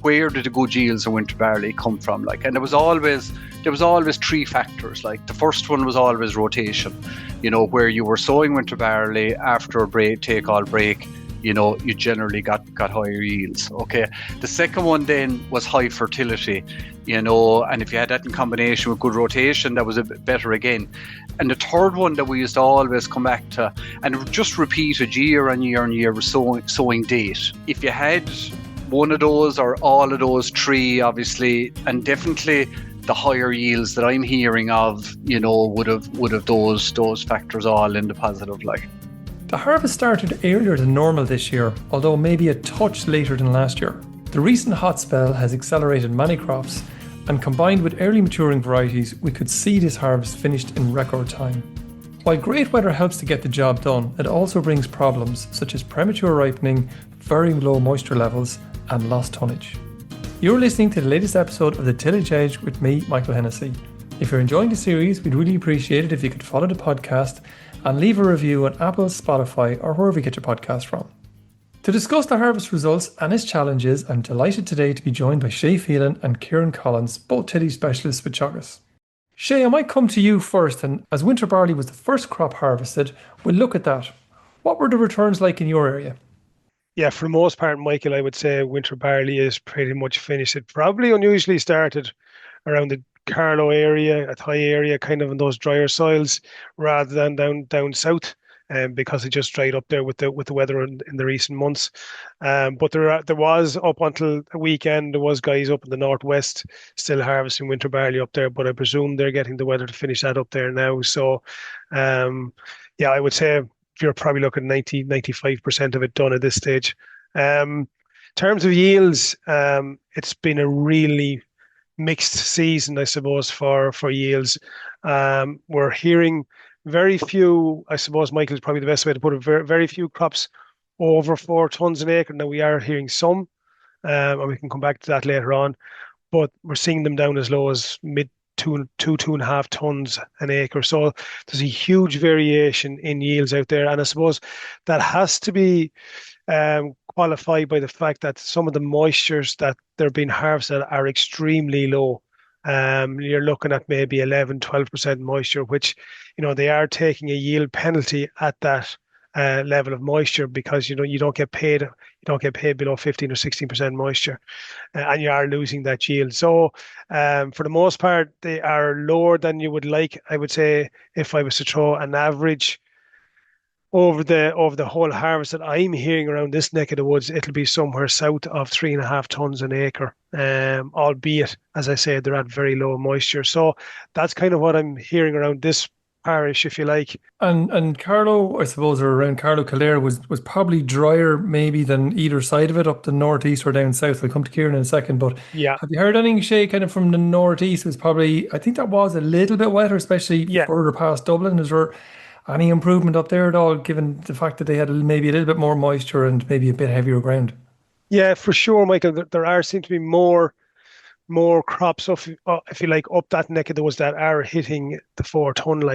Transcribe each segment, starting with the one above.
where did the good yields of winter barley come from? Like, and there was always three factors. Like, the first one was always rotation. You know, where you were sowing winter barley after a break, take all break, you know, you generally got higher yields. Okay. The second one then was high fertility, you know, and if you had that in combination with good rotation, that was a bit better again. And the third one that we used to always come back to, and just repeated year on year on year, was sowing date. If you had one of those or all of those three, obviously, and definitely the higher yields that I'm hearing of, you know, would have those factors all in the positive light. The harvest started earlier than normal this year, although maybe a touch later than last year. The recent hot spell has accelerated many crops, and combined with early maturing varieties, we could see this harvest finished in record time. While great weather helps to get the job done, it also brings problems such as premature ripening, very low moisture levels, and lost tonnage. You're listening to the latest episode of the Tillage Edge with me, Michael Hennessy. If you're enjoying the series, we'd really appreciate it if you could follow the podcast and leave a review on Apple, Spotify, or wherever you get your podcast from. To discuss the harvest results and its challenges, I'm delighted today to be joined by Shay Phelan and Ciaran Collins, both Tillage Specialists with Teagasc. Shay, I might come to you first, and as winter barley was the first crop harvested, we'll look at that. What were the returns like in your area? Yeah, for the most part, Michael, I would say winter barley is pretty much finished. It probably unusually started around the Carlow area, at high area, kind of in those drier soils, rather than down south, because it just dried up there with the weather in the recent months. But there was, up until the weekend, there was guys up in the northwest still harvesting winter barley up there, but I presume they're getting the weather to finish that up there now. So, yeah, I would say you're probably looking 90-95% of it done at this stage. In terms of yields, it's been a really mixed season, I suppose, for yields. We're hearing very few, I suppose, Michael, is probably the best way to put it, very, very few crops over 4 tons an acre. Now, we are hearing some, and we can come back to that later on, but we're seeing them down as low as mid 2.5 tons an acre. So there's a huge variation in yields out there. And I suppose that has to be qualified by the fact that some of the moistures that they're being harvested are extremely low. You're looking at maybe 11-12% moisture, which, you know, they are taking a yield penalty at that level of moisture, because you don't get paid below 15 or 16% moisture, and you are losing that yield. So for the most part, they are lower than you would like. I would say, if I was to throw an average over the whole harvest that I'm hearing around this neck of the woods, it'll be somewhere south of 3.5 tons an acre, albeit, as I said, they're at very low moisture. So that's kind of what I'm hearing around this parish, if you like. And Carlow, I suppose, or around Carlow Kildare was probably drier maybe than either side of it, up the northeast or down south. I'll come to Ciaran in a second, but yeah, have you heard anything, Shay, kind of from the northeast? Was probably, I think that was a little bit wetter, especially further past Dublin. Is there any improvement up there at all, given the fact that they had maybe a little bit more moisture and maybe a bit heavier ground? Yeah, for sure, Michael. There seem to be more crops, if you like, up that neck of the woods that are hitting the 4 ton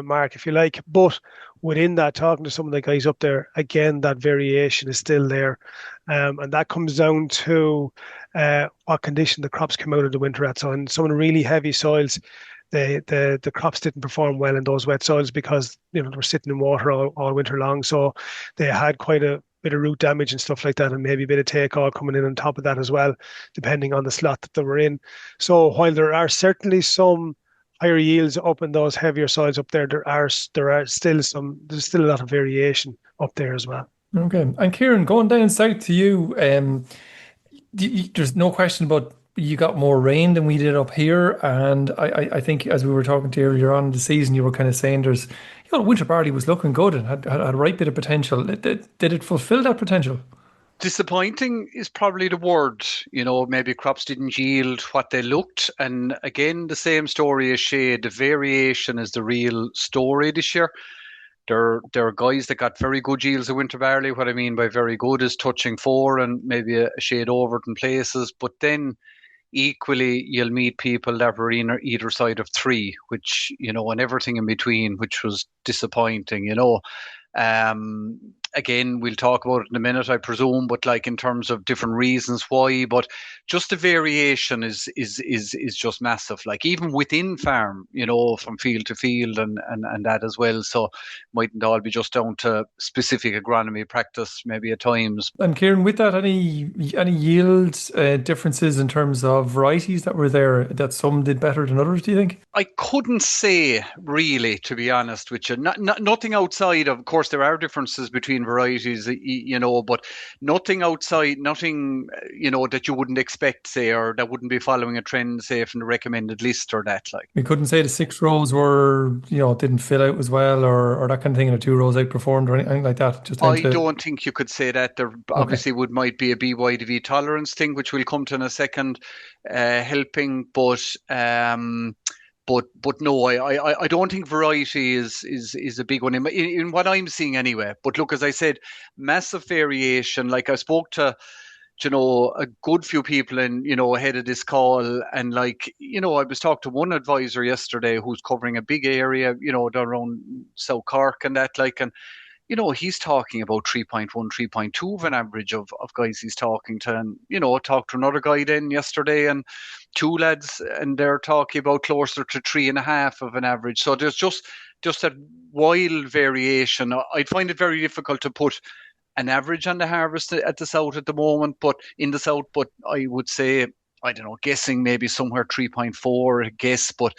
mark, if you like. But within that, talking to some of the guys up there, again, that variation is still there, and that comes down to what condition the crops come out of the winter at. So in some of the really heavy soils, the crops didn't perform well in those wet soils, because they were sitting in water all winter long. So they had quite a bit of root damage and stuff like that, and maybe a bit of take all coming in on top of that as well, depending on the slot that they were in. So while there are certainly some higher yields up in those heavier soils up there, there's still a lot of variation up there as well. Okay. And Ciaran, going down south to you, there's no question about you got more rain than we did up here, and I think, as we were talking to you earlier on in the season, you were kind of saying there's, winter barley was looking good and had a right bit of potential. Did it fulfill that potential? Disappointing is probably the word. Maybe crops didn't yield what they looked, and again, the same story as Shay. The variation is the real story this year. There are guys that got very good yields of winter barley. What I mean by very good is touching 4 and maybe a shade over it in places, but then equally, you'll meet people that were in either side of 3, which, and everything in between, which was disappointing, again, we'll talk about it in a minute, I presume, but like in terms of different reasons why, but just the variation is just massive. Like even within farm, from field to field and that as well. So mightn't all be just down to specific agronomy practice, maybe at times. And Ciaran, with that, any yield differences in terms of varieties that were there that some did better than others, do you think? I couldn't say really, to be honest with you. Nothing outside of course, there are differences between varieties, but nothing outside, nothing, that you wouldn't expect, say, or that wouldn't be following a trend, say, from the recommended list or that. Like We couldn't say the 6 rows were, didn't fill out as well, or that kind of thing, and the 2 rows outperformed or anything like that. Just down I to don't think you could say that. There okay. obviously might be a BY/V tolerance thing, which we'll come to in a second, helping, but no, I don't think variety is a big one in what I'm seeing anyway. But look, as I said, massive variation. Like I spoke to, a good few people ahead of this call, and like, I was talking to one advisor yesterday who's covering a big area, down around South Cork and that, like, and he's talking about 3.1, 3.2 of an average of guys he's talking to. And, talked to another guy then yesterday and two lads, and they're talking about closer to 3.5 of an average. So there's just that wild variation. I'd find it very difficult to put an average on the harvest at the south at the moment, but I would say, I don't know, guessing maybe somewhere 3.4, I guess. But,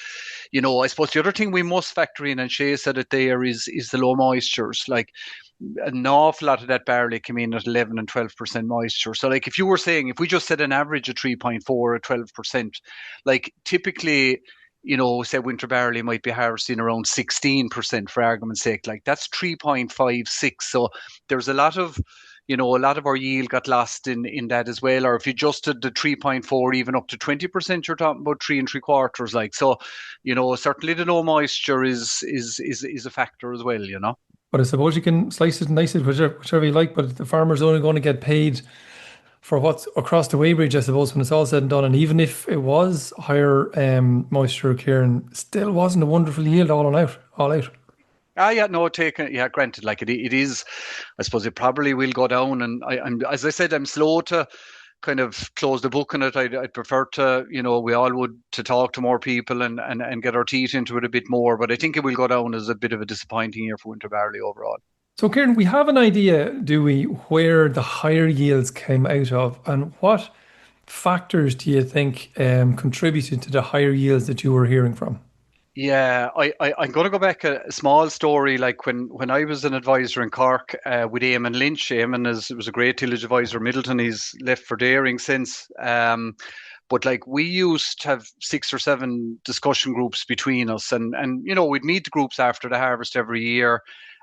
I suppose the other thing we must factor in, and Shay said it there, is the low moistures. Like an awful lot of that barley came in at 11 and 12% moisture. So like if you were saying, if we just said an average of 3.4 or 12%, like typically, say winter barley might be harvesting around 16% for argument's sake. Like that's 3.56. So there's a lot of our yield got lost in that as well. Or if you adjusted the 3.4 even up to 20%, you're talking about 3.75. Like so, certainly the low moisture is a factor as well. But I suppose you can slice it and dice it, whichever you like. But the farmer's only going to get paid for what's across the weighbridge, I suppose, when it's all said and done. And even if it was higher moisture, Ciaran, still wasn't a wonderful yield all out. Yeah, no, granted, like it is, I suppose it probably will go down. And I'm, as I said, I'm slow to kind of close the book on it. I'd prefer to, we all would, to talk to more people and get our teeth into it a bit more. But I think it will go down as a bit of a disappointing year for winter barley overall. So, Ciaran, we have an idea, do we, where the higher yields came out of, and what factors do you think contributed to the higher yields that you were hearing from? Yeah, I'm going to go back a small story. Like when I was an advisor in Cork with Eamon Lynch. Eamon was a great tillage advisor in Middleton. He's left for dairying since. But like we used to have 6 or 7 discussion groups between us, and we'd meet the groups after the harvest every year.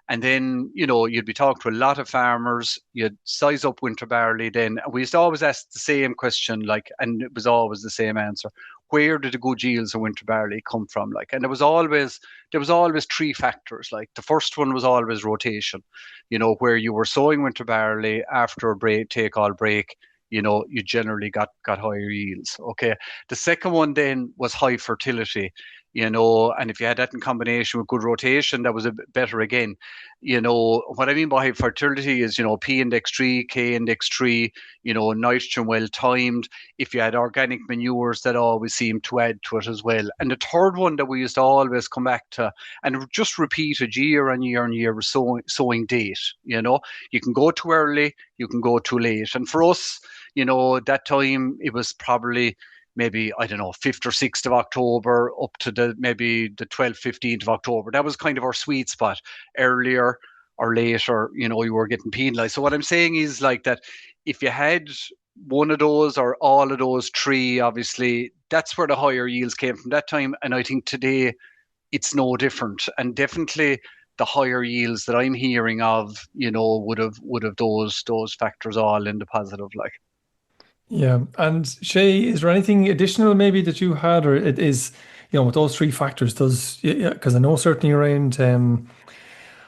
And then, you'd be talking to a lot of farmers, you'd size up winter barley then. And we used to always ask the same question, like, and it was always the same answer. Where did the good yields of winter barley come from? Like, and there was always 3 factors. Like the first one was always rotation, where you were sowing winter barley after a take all break, you generally got higher yields. Okay. The second one then was high fertility. And if you had that in combination with good rotation, that was a bit better again. What I mean by high fertility is, P index 3, K index 3, nitrogen well timed. If you had organic manures, that always seemed to add to it as well. And the third one that we used to always come back to, and just repeated year on year on year, was sowing date. You can go too early, you can go too late. And for us, that time it was probably maybe, I don't know, 5th or 6th of October up to maybe the 12th, 15th of October. That was kind of our sweet spot. Earlier or later, you were getting penalized. So what I'm saying is like that if you had one of those or all of those 3, obviously, that's where the higher yields came from that time. And I think today it's no different. And definitely the higher yields that I'm hearing of, would have those factors all in the positive, like. Yeah. And Shay, is there anything additional maybe that you had, or it is, with those 3 factors, because I know certainly around,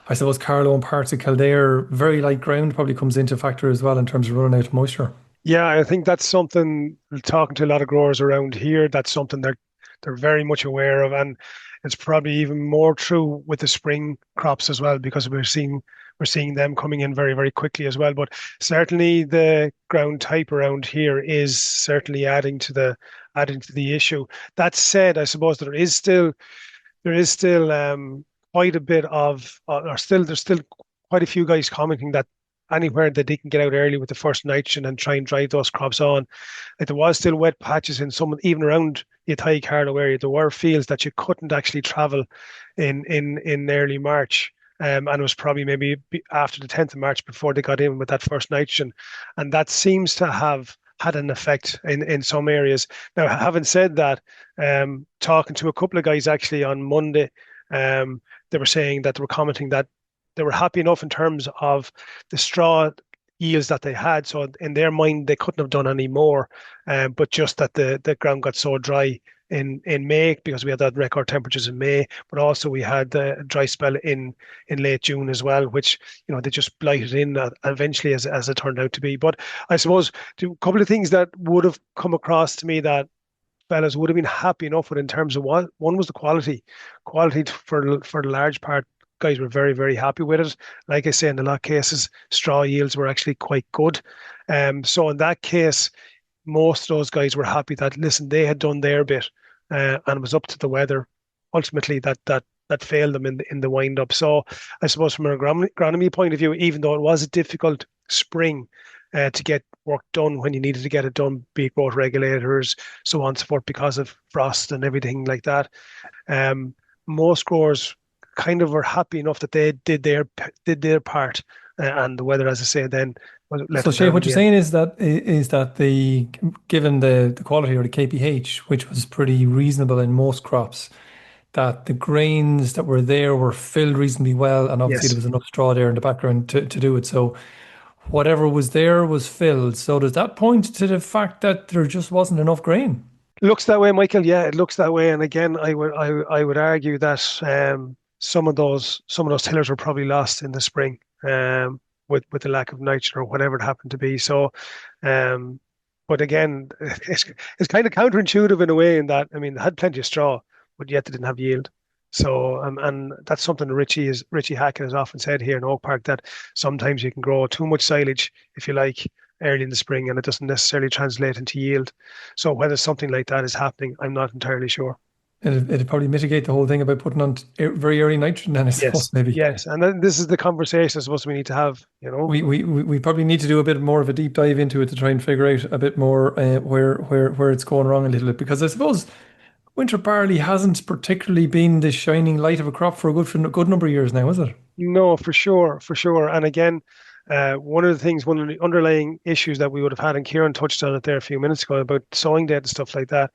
I suppose Carlow and parts of Kildare, very light ground probably comes into factor as well in terms of running out of moisture. Yeah, I think that's something, talking to a lot of growers around here, that's something they're very much aware of. And it's probably even more true with the spring crops as well, because we're seeing we're seeing them coming in very, very quickly as well. But certainly the ground type around here is certainly adding to the issue. That said, I suppose there is still quite a bit of, or still there's still quite a few guys commenting that anywhere that they can get out early with the first nitrogen and try and drive those crops on. Like there was still wet patches in some, even around the Athy Carlow area. There were fields that you couldn't actually travel in early March. And it was probably maybe after the 10th of March before they got in with that first nitrogen. And that seems to have had an effect in some areas. Now, having said that, talking to a couple of guys actually on Monday, they were saying that they were commenting that they were happy enough in terms of the straw yields that they had. So in their mind, they couldn't have done any more, but just that the ground got so dry in May because we had that record temperatures in May, but also we had a dry spell in late June as well, which they just blighted in eventually as it turned out to be. But I suppose a couple of things that would have come across to me that fellas would have been happy enough with in terms of what one was the quality for the large part. Guys were very, very happy with it. Like I say, in a lot of cases, straw yields were actually quite good. So in that case, most of those guys were happy that, listen, they had done their bit, and it was up to the weather ultimately that failed them in the wind up. So I suppose from an agronomy point of view, even though it was a difficult spring to get work done when you needed to get it done, be it growth regulators, so on and so forth, because of frost and everything like that, most growers kind of were happy enough that they did their part, and the weather, as I say, then let So them Shay, down what you're again. saying is that the given the quality or the KPH, which was pretty reasonable in most crops, that the grains that were there were filled reasonably well, and obviously there Yes, was enough straw there in the background to do it. So whatever was there was filled. So does that point to the fact that there just wasn't enough grain? looks that way, Michael. Yeah, it looks that way. And again, I would argue that some of those tillers were probably lost in the spring, with the lack of nitrogen or whatever it happened to be. So, um, but again, it's kind of counterintuitive in a way in that, I mean, they had plenty of straw, but yet they didn't have yield. So, and that's something Richie Hackett has often said here in Oak Park, that sometimes you can grow too much silage, if you like, early in the spring, and it doesn't necessarily translate into yield. So whether something like that is happening, I'm not entirely sure. It'd probably mitigate the whole thing about putting on very early nitrogen then, I suppose, Yes, maybe. yes, and then this is the conversation I suppose we need to have. We probably need to do a bit more of a deep dive into it to try and figure out a bit more where it's going wrong a little bit, because I suppose winter barley hasn't particularly been the shining light of a crop for a good number of years now, is it? No, for sure, for sure. And again, one of the underlying issues that we would have had, and Ciaran touched on it there a few minutes ago about sowing debt and stuff like that.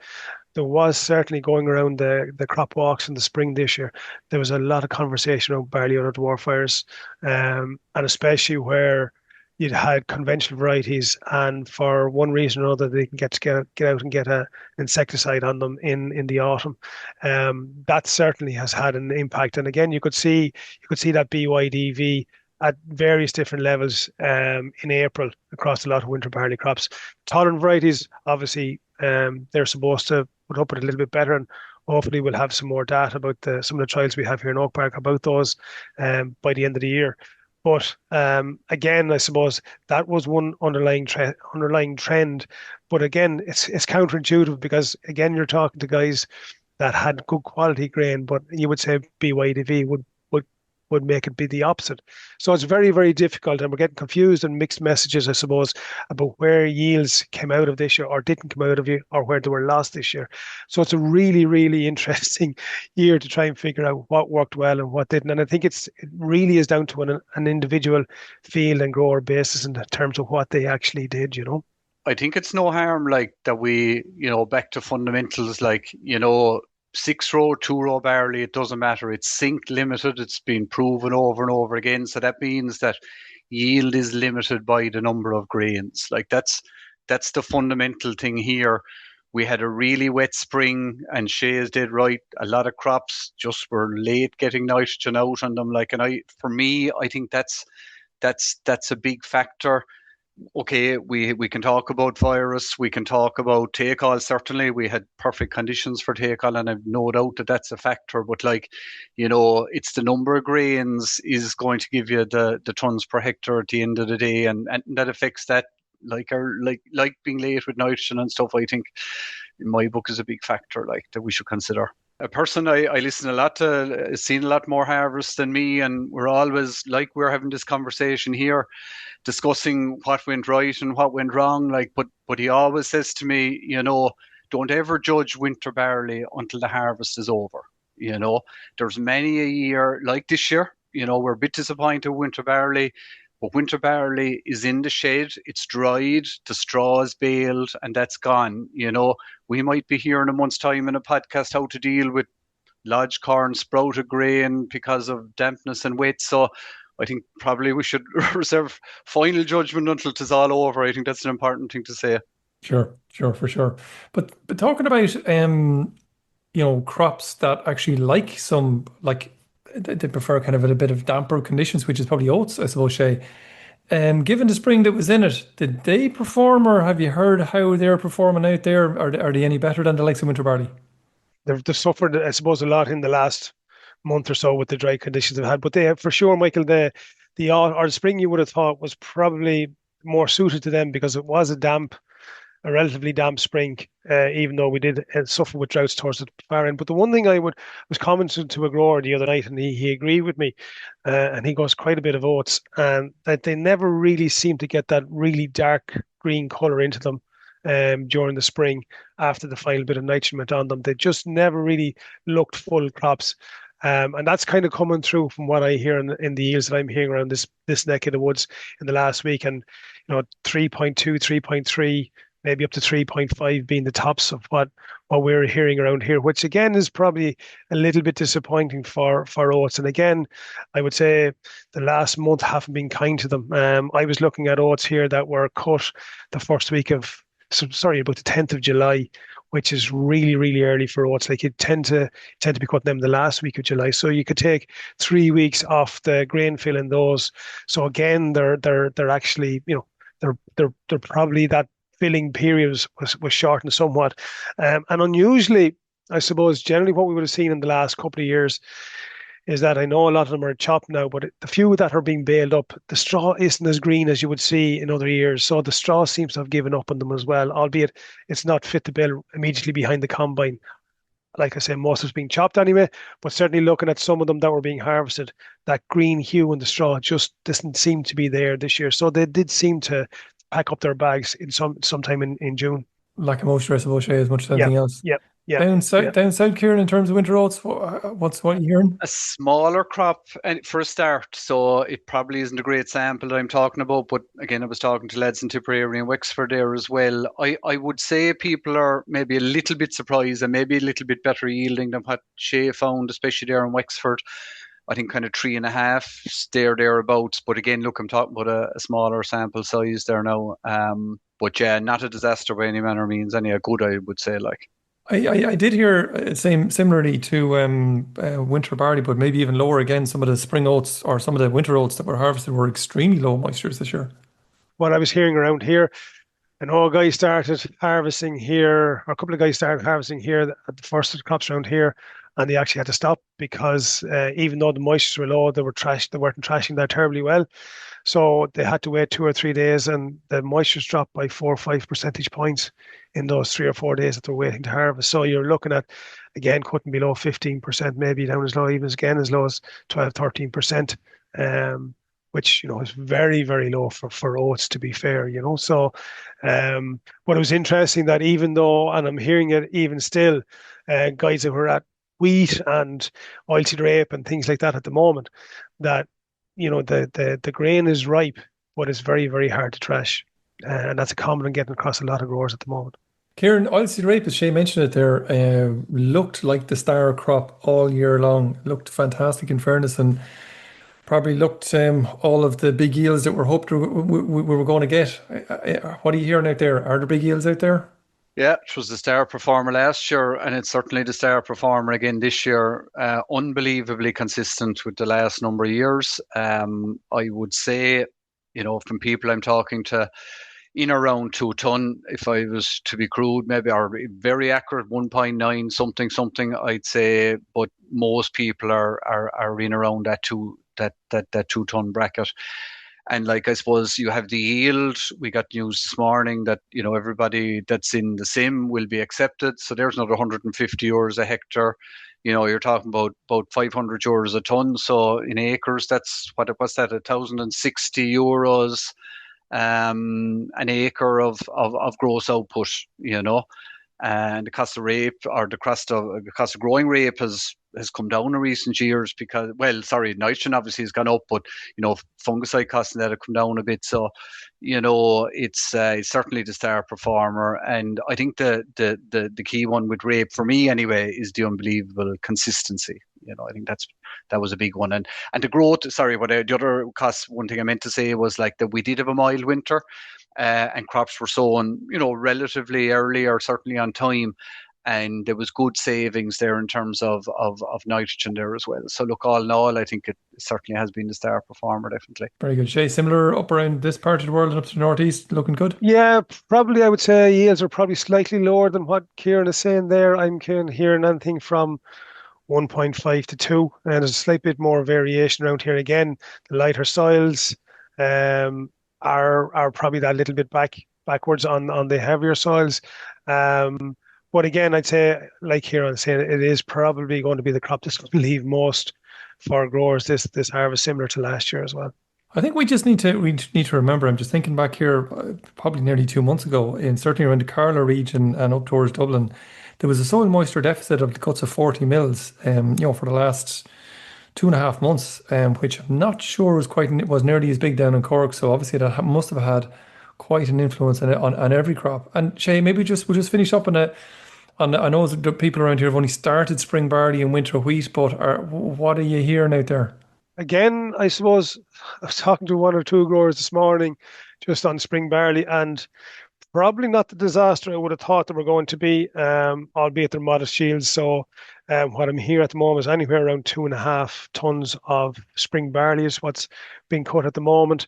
There was certainly going around the crop walks in the spring this year. There was a lot of conversation around barley under dwarf fires, and especially where you'd had conventional varieties, and for one reason or another, they can get out and get an insecticide on them in the autumn. That certainly has had an impact. And again, you could see that BYDV at various different levels in April across a lot of winter barley crops. Tolerant varieties, obviously, they're supposed to put up with it a little bit better, and hopefully we'll have some more data about some of the trials we have here in Oak Park about those by the end of the year. But again, I suppose that was one underlying trend. But again, it's counterintuitive because again, you're talking to guys that had good quality grain, but you would say BYDV would make it be the opposite. So it's very, very difficult, and we're getting confused and mixed messages, I suppose, about where yields came out of this year or didn't come out of you, or where they were lost this year. So it's a really, really interesting year to try and figure out what worked well and what didn't. And I think it really is down to an individual field and grower basis in terms of what they actually did. I think it's no harm like that back to fundamentals, like, 6 row, 2 row barley, it doesn't matter. It's sink limited. It's been proven over and over again. So that means that yield is limited by the number of grains. Like that's the fundamental thing here. We had a really wet spring, and Shay's did right. A lot of crops just were late getting nitrogen out on them. Like, and for me, I think that's a big factor. okay, we can talk about virus, we can talk about take all. Certainly, we had perfect conditions for take all, and I've no doubt that that's a factor. But like, it's the number of grains is going to give you the tons per hectare at the end of the day, and that affects that. Like being late with nitrogen and stuff. I think in my book is a big factor like that we should consider. A person I listen a lot to has seen a lot more harvests than me, and we're always like we're having this conversation here discussing what went right and what went wrong. Like, but he always says to me, don't ever judge winter barley until the harvest is over. There's many a year like this year. We're a bit disappointed with winter barley, but winter barley is in the shed. It's dried, the straw is baled, and that's gone. We might be here in a month's time in a podcast how to deal with lodge corn, sprouted grain because of dampness and wet. So I think probably we should reserve final judgment until it's all over. I think that's an important thing to say. Sure, for sure. But talking about crops that actually they prefer kind of a bit of damper conditions, which is probably oats, I suppose, Shay. Given the spring that was in it, did they perform, or have you heard how they're performing out there? Are they any better than the likes of winter barley? They've suffered, I suppose, a lot in the last month or so with the dry conditions they've had. But they have, for sure, Michael, the spring you would have thought was probably more suited to them because it was a relatively damp spring, even though we did suffer with droughts towards the far end. But the one thing was commenting to a grower the other night, and he agreed with me, and he goes quite a bit of oats, and that they never really seem to get that really dark green colour into them during the spring after the final bit of nitrogen went on them. They just never really looked full crops. And that's kind of coming through from what I hear in the yields that I'm hearing around this neck of the woods in the last week. And 3.2, 3.3, maybe up to 3.5 being the tops of what we're hearing around here, which again is probably a little bit disappointing for oats. And again, I would say the last month haven't been kind to them. I was looking at oats here that were cut the first week of, about the 10th of July, which is really, really early for oats. Like you tend to be cutting them the last week of July. So you could take 3 weeks off the grain fill in those. So again, they're actually, they're probably that filling period was shortened somewhat. And unusually, I suppose, generally what we would have seen in the last couple of years is that I know a lot of them are chopped now, but the few that are being baled up, the straw isn't as green as you would see in other years. So the straw seems to have given up on them as well, albeit it's not fit to bale immediately behind the combine. Like I say, most of it's being chopped anyway, but certainly looking at some of them that were being harvested, that green hue in the straw just doesn't seem to be there this year. So they did seem to pack up their bags in sometime in June. Lack of moisture, I suppose, Shay, as much as anything else. Yeah. Down south, Ciaran, in terms of winter oats, what are you hearing? A smaller crop and for a start, so it probably isn't a great sample that I'm talking about. But again, I was talking to lads in Tipperary and Wexford there as well. I would say people are maybe a little bit surprised and maybe a little bit better yielding than what Shay found, especially there in Wexford. I think kind of 3.5 thereabouts. But again, look, I'm talking about a smaller sample size there now. But yeah, not a disaster by any manner of means. Any a good, I would say, like. I did hear similarly to winter barley, but maybe even lower again. Some of the spring oats or some of the winter oats that were harvested were extremely low moistures this year. What I was hearing around here, I know a guy started harvesting here, or a couple of guys started harvesting here at the first of the crops around here, and they actually had to stop because even though the moistures were low, they weren't trashing that terribly well. So they had to wait 2 or 3 days, and the moistures dropped by 4 or 5 percentage points in those 3 or 4 days that they're waiting to harvest. So you're looking at, again, cutting below 15%, maybe down as low, even as low as 12, 13%, which, is very, very low for oats, to be fair, So, but it was interesting that even though, and I'm hearing it even still, guys that were at wheat and oilseed rape and things like that at the moment, that the grain is ripe, but it's very, very hard to trash. And that's a common I'm getting across a lot of growers at the moment. Ciaran, oilseed rape, as Shay mentioned it there, looked like the star crop all year long. Looked fantastic in fairness, and probably looked all of the big yields that were hoped we were going to get. What are you hearing out there? Are there big yields out there? Yeah, it was the star performer last year, and it's certainly the star performer again this year. Unbelievably consistent with the last number of years. I would say, from people I'm talking to, in around 2 ton, if I was to be crude, maybe, or very accurate, 1.9 something, I'd say. But most people are in around that 2 ton bracket. And like, I suppose you have the yield. We got news this morning that, everybody that's in the sim will be accepted. So there's another €150 a hectare. You're talking about €500 a ton. So in acres, that's what's that? €1,060 an acre of gross output. And the cost of rape, or the cost of growing rape, has come down in recent years because, well, sorry, nitrogen obviously has gone up, but fungicide costs and that have come down a bit. So it's certainly the star performer. And I think the key one with rape for me anyway is the unbelievable consistency. I think that was a big one. And the growth, sorry, the other cost, one thing I meant to say was like that we did have a mild winter, and crops were sown, relatively early, or certainly on time. And there was good savings there in terms of nitrogen there as well. So look, all in all, I think it certainly has been the star performer, definitely. Very good. Shay, similar up around this part of the world and up to the northeast, looking good? Yeah, probably I would say yields are probably slightly lower than what Ciaran is saying there. I'm hearing anything from 1.5 to 2, and there's a slight bit more variation around here. Again, the lighter soils are probably that little bit backwards on the heavier soils. But again, I'd say, like Ciaran saying, it is probably going to be the crop that's going to leave most for growers this harvest, similar to last year as well. I think we need to remember. I'm just thinking back here, probably nearly 2 months ago, certainly around the Carlow region and up towards Dublin, there was a soil moisture deficit of the cuts of 40 mils, for the last 2.5 months, which I'm not sure was nearly as big down in Cork. So obviously that must have had quite an influence on every crop. And Shay, maybe we'll just finish up on I know the people around here have only started spring barley and winter wheat, but what are you hearing out there? Again, I suppose I was talking to one or two growers this morning just on spring barley, and probably not the disaster I would have thought they were going to be, albeit they're modest yields. So what I'm hearing at the moment is anywhere around 2.5 tons of spring barley is what's being cut at the moment.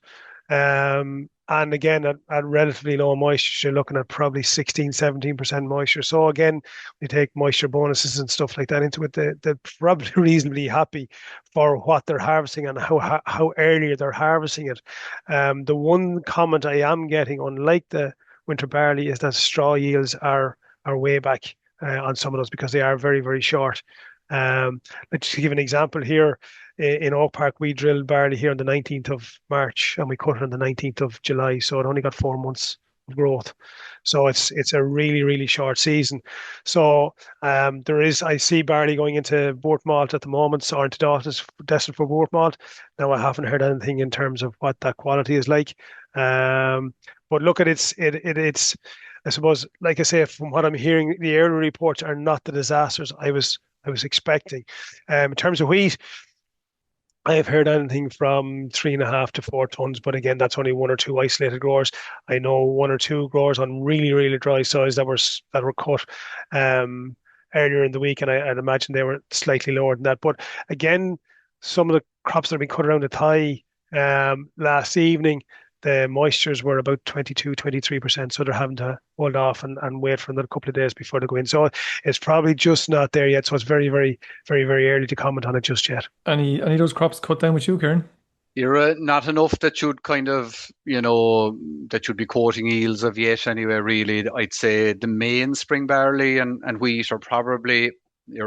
And again, at relatively low moisture, you're looking at probably 16-17% moisture. So again, we take moisture bonuses and stuff like that into it. They're probably reasonably happy for what they're harvesting and how early they're harvesting it. The one comment I am getting, unlike the winter barley, is that straw yields are way back on some of those because they are very, very short. Let's give an example here. In Oak Park, we drilled barley here on the 19th of March and we cut it on the 19th of July. So it only got 4 months of growth. So it's a really, really short season. So I see barley going into Bort Malt at the moment, so into destined for Bort Malt. Now I haven't heard anything in terms of what that quality is like. But look at it's I suppose, like I say, from what I'm hearing, the early reports are not the disasters I was expecting. In terms of wheat, I have heard anything from 3.5 to 4 tons, but again, that's only one or two isolated growers. I know one or two growers on really, really dry soils that were cut earlier in the week, and I'd imagine they were slightly lower than that. But again, some of the crops that have been cut around the thigh last evening, the moistures were about 22-23%, so they're having to hold off and wait for another couple of days before they go in. So it's probably just not there yet. So it's very, very, very, very early to comment on it just yet. Any of those crops cut down with you, Ciaran? You're not enough that you'd kind of, that you'd be quoting yields of yet anyway, really. I'd say the main spring barley and wheat are probably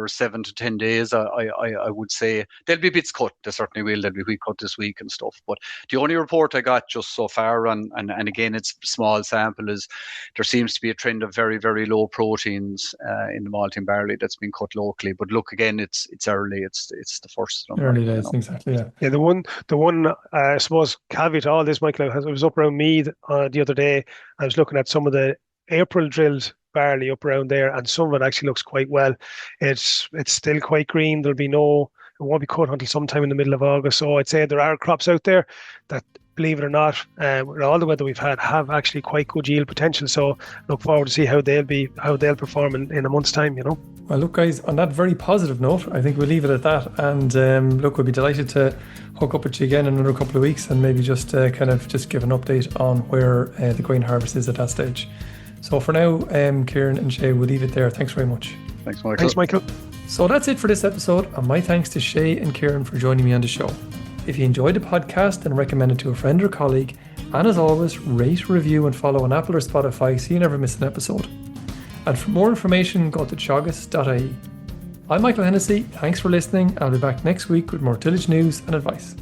7 to 10 days. I would say there'll be bits cut. There certainly will. There'll be wheat cut this week and stuff. But the only report I got just so far, and again, it's a small sample, is there seems to be a trend of very, very low proteins in the malting barley that's been cut locally. But look, again, it's early. It's the first number, early days, exactly. Yeah. Yeah. The one I suppose caveat to all this, Michael, I was up around Meath the other day. I was looking at some of the April drilled barley up around there, and some of it actually looks quite well. It's still quite green. It won't be cut until sometime in the middle of August. So I'd say there are crops out there that believe it or not, with all the weather we've had, have actually quite good yield potential. So look forward to see how they'll perform in a month's time. Well, look, guys, on that very positive note, I think we'll leave it at that. And look, we'll be delighted to hook up with you again in another couple of weeks and maybe just kind of just give an update on where the grain harvest is at that stage. So for now, Ciaran and Shay, we'll leave it there. Thanks very much. Thanks, Michael. So that's it for this episode, and my thanks to Shay and Ciaran for joining me on the show. If you enjoyed the podcast, then recommend it to a friend or colleague. And as always, rate, review and follow on Apple or Spotify so you never miss an episode. And for more information, go to teagasc.ie. I'm Michael Hennessy. Thanks for listening. I'll be back next week with more tillage news and advice.